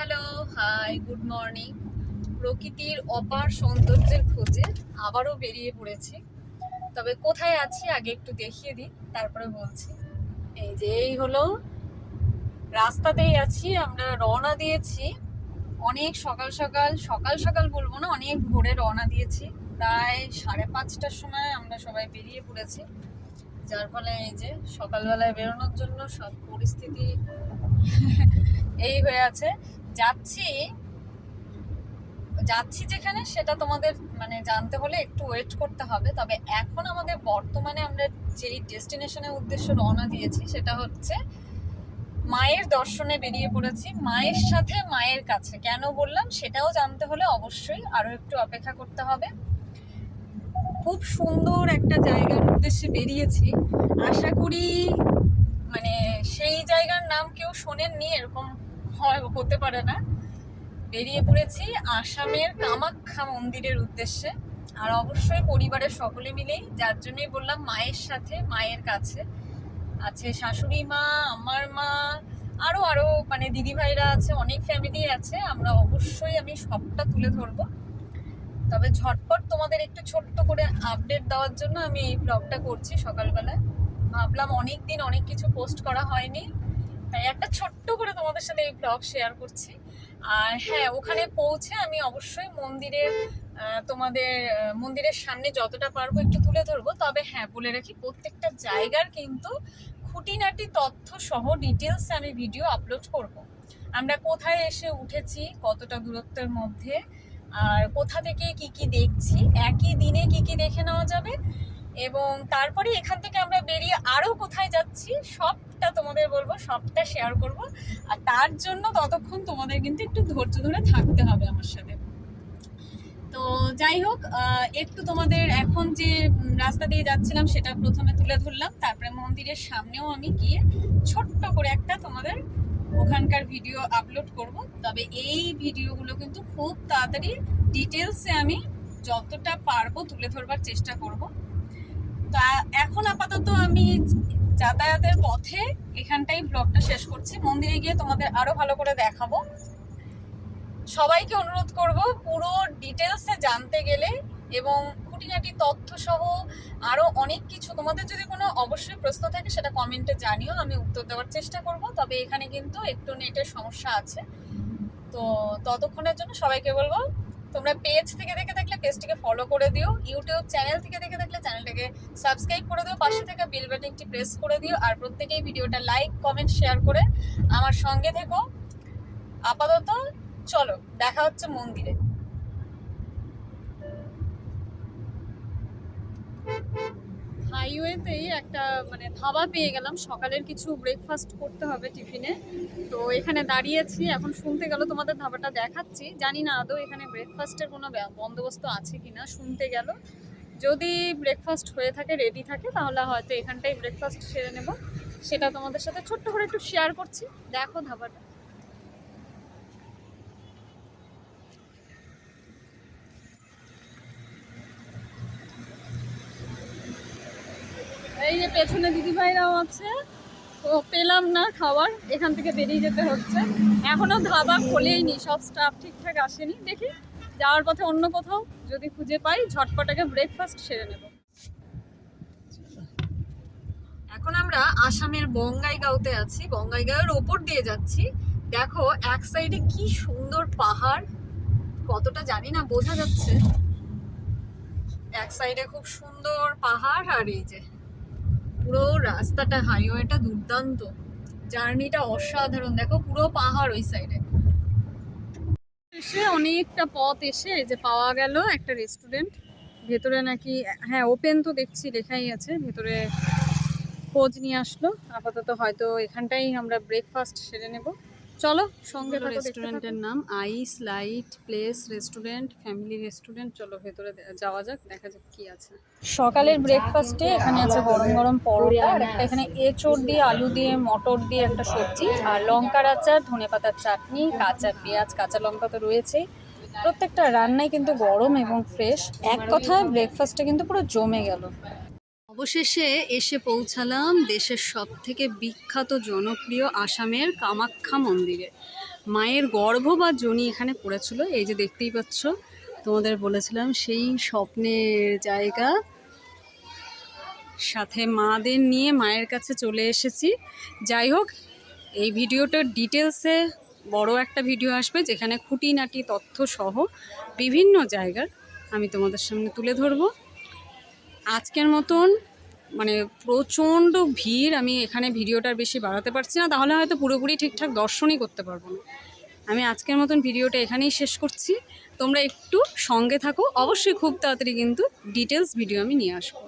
Hello, high, good morning. প্রকৃতির অপার সৌন্দর্যের খোঁজে আবারও বেরিয়ে পড়েছি। তবে কোথায় আছি আগে একটু দেখিয়ে দিই, তারপরে বলছি। এই হলো রাস্তাতেই আছি, আমরা রওনা দিয়েছি অনেক সকাল সকাল। সকাল সকাল বলবো না, অনেক ভোরে রওনা দিয়েছি। প্রায় 5:30টার সময় আমরা সবাই বেরিয়ে পড়েছি, যার ফলে এই যে সকালবেলায় বেরোনোর জন্য সব পরিস্থিতি এই হয়ে আছে। যাচ্ছি যাচ্ছি যেখানে সেটা তোমাদের মানে জানতে হলে একটু ওয়েট করতে হবে। তবে এখন আমাদের বর্তমানে আমরা যেই ডেস্টিনেশনের উদ্দেশ্যে রওনা দিয়েছি সেটা হচ্ছে মায়ের দর্শনে বেরিয়ে পড়েছি, মায়ের সাথে মায়ের কাছে। কেন বললাম সেটাও জানতে হলে অবশ্যই আরো একটু অপেক্ষা করতে হবে। খুব সুন্দর একটা জায়গার উদ্দেশ্যে বেরিয়েছি, আশা করি মানে সেই জায়গার নাম কেউ শোনেননি এরকম হতে পারে না। বেরিয়ে পড়েছি আসামের কামাখ্যা মন্দিরের উদ্দেশ্যে, আর অবশ্যই পরিবারের সকলে মিলেই, যার জন্যই বললাম মায়ের সাথে মায়ের কাছে। আছে শাশুড়ি মা, আমার মা, আরো আরো মানে দিদি ভাইরা আছে, অনেক ফ্যামিলি আছে। আমি সবটা তুলে ধরবো। তবে ঝটপট তোমাদের একটু ছোট্ট করে আপডেট দেওয়ার জন্য আমি এই ব্লগটা করছি সকালবেলায়। ভাবলাম অনেক দিন অনেক কিছু পোস্ট করা হয়নি, তাই একটা ছোট্ট করে তোমাদের সাথে এই ব্লগ শেয়ার করছি। আর হ্যাঁ, ওখানে পৌঁছে আমি অবশ্যই মন্দিরের সামনে যতটা পারবো একটু তুলে ধরবো। তবে হ্যাঁ, বলে রাখি প্রত্যেকটা জায়গার কিন্তু খুঁটিনাটি তথ্য সহ ডিটেলস আমি ভিডিও আপলোড করব। আমরা কোথায় এসে উঠেছি, কতটা দূরত্বের মধ্যে, আর কোথা থেকে কি কি দেখছি, একই দিনে কি কি দেখে নেওয়া যাবে, এবং তারপরে এখান থেকে আমরা বেরিয়ে আরো কোথায় যাচ্ছি সবটা তোমাদের বলবো, সবটা শেয়ার করব। আর তার জন্য ততক্ষণ তোমাদের কিন্তু একটু ধৈর্য ধরে থাকতে হবে আমার সাথে। তো যাই হোক, একটু তোমাদের এখন যে রাস্তা দিয়ে যাচ্ছিলাম সেটা প্রথমে তুলে ধরলাম, তারপরে মন্দিরের সামনেও আমি গিয়ে ছোট্ট করে একটা তোমাদের ওখানকার ভিডিও আপলোড করব। তবে এই ভিডিওগুলো কিন্তু খুব তাড়াতাড়ি ডিটেলসে আমি যতটা পারবো তুলে ধরবার চেষ্টা করব। তা এখন আপাতত আমি যাতায়াতের পথে এখানটাই ব্লগটা শেষ করছি। মন্দিরে গিয়ে তোমাদের আরো ভালো করে দেখাবো। সবাইকে অনুরোধ করব পুরো ডিটেলসে জানতে গেলে এবং খুঁটিনাটি তথ্য সহ আরো অনেক কিছু, তোমাদের যদি কোনো অবশ্যই প্রশ্ন থাকে সেটা কমেন্টে জানিও, আমি উত্তর দেওয়ার চেষ্টা করব। তবে এখানে কিন্তু একটু নেটের সমস্যা আছে, তো ততক্ষণের জন্য সবাইকে বলবো তোমরা পেজ থেকে দেখে থাকলে পেজটিকে ফলো করে দিও, ইউটিউব চ্যানেল থেকে দেখে থাকলে চ্যানেলটাকে সাবস্ক্রাইব করে দিও, পাশে থেকে বেল বাটনটি প্রেস করে দিও, আর প্রত্যেকেই ভিডিওটা লাইক কমেন্ট শেয়ার করে আমার সঙ্গে থেকো। আপাতত চলো, দেখা হচ্ছে মন্দিরে। হাইওয়েতেই একটা মানে ধাবা পেয়ে গেলাম, সকালের কিছু ব্রেকফাস্ট করতে হবে টিফিনে। তো এখানে দাঁড়িয়েছি, এখন শুনতে গেল তোমাদের ধাবাটা দেখাচ্ছি। জানি না আদৌ এখানে ব্রেকফাস্টের কোনো বন্দোবস্ত আছে কিনা, শুনতে গেল। যদি ব্রেকফাস্ট হয়ে থাকে, রেডি থাকে, তাহলে হয়তো এখানটাই ব্রেকফাস্ট সেরে নেব। সেটা তোমাদের সাথে ছোট্ট করে একটু শেয়ার করছি। দেখো ধাবাটা, এই যে পেছনে দিদি ভাইরাও আছে। তো পেলাম না খাবার, এখান থেকে বেরিয়ে যেতে হচ্ছে। এখনো ধাবা খোলেইনি, সব স্টাফ ঠিকঠাক আসেনি। দেখি যাওয়ার পথে অন্য কোথাও যদি খুঁজে পাই ঝটপটাকে ব্রেকফাস্ট সেরে নেব। এখন আমরা আসামের বঙ্গাইগাঁওতে আছি, বঙ্গাইগাঁওয়ের ওপর দিয়ে যাচ্ছি। দেখো এক সাইডে কি সুন্দর পাহাড়, কতটা জানি না বোঝা যাচ্ছে। এক সাইডে খুব সুন্দর পাহাড়, আর এই যে পুরো রাস্তাটা, হাইওয়েটা দুর্দান্ত, জার্নিটা অসাধারণ। দেখো পুরো পাহাড় ওই সাইডে। এসে অনেকটা পথ এসে যে পাওয়া গেল একটা রেস্টুরেন্ট। ভেতরে নাকি হ্যাঁ ওপেন, তো দেখছি লেখাই আছে। ভেতরে খোঁজ নিয়ে আসলো। আপাতত হয়তো এখানটাই আমরা ব্রেকফাস্ট সেরে নেব। চলো সঙ্গে থাকো। রেস্টুরেন্টের নাম ice light place restaurant, family restaurant. চলো ভেতরে যাওয়া যাক, দেখা যাক কি আছে। সকালের ব্রেকফাস্টে এখানে আছে গরম গরম পরোটা, আর একটা এখানে এঁচোড় দিয়ে, আলু দিয়ে, মটর দিয়ে একটা সবজি, আর লঙ্কার আচার, ধনেপাতার চাটনি, কাঁচা পেঁয়াজ, কাঁচা লঙ্কা তো রয়েছেই। প্রত্যেকটা রান্নাই কিন্তু গরম এবং ফ্রেশ। এক কথায় ব্রেকফাস্টে কিন্তু পুরো জমে গেল। অবশেষে এসে পৌঁছালাম দেশের সবথেকে বিখ্যাত জনপ্রিয় আসামের কামাখ্যা মন্দিরে। মায়ের গর্ভ বা যোনি এখানে পড়েছিল। এই যে দেখতেই পাচ্ছ, তোমাদের বলেছিলাম সেই স্বপ্নের জায়গা। সাথে মাদের নিয়ে মায়ের কাছে চলে এসেছি। যাই হোক, এই ভিডিওটার ডিটেলসে বড় একটা ভিডিও আসবে, যেখানে খুঁটিনাটি তথ্য সহ বিভিন্ন জায়গার আমি তোমাদের সামনে তুলে ধরবো। আজকের মতন মানে প্রচণ্ড ভিড়, আমি এখানে ভিডিওটার বেশি বাড়াতে পারছি না, তাহলে হয়তো পুরোপুরি ঠিকঠাক দর্শনই করতে পারবো না। আমি আজকের মতন ভিডিওটা এখানেই শেষ করছি। তোমরা একটু সঙ্গে থাকো, অবশ্যই খুব তাড়াতাড়ি কিন্তু ডিটেলস ভিডিও আমি নিয়ে আসবো।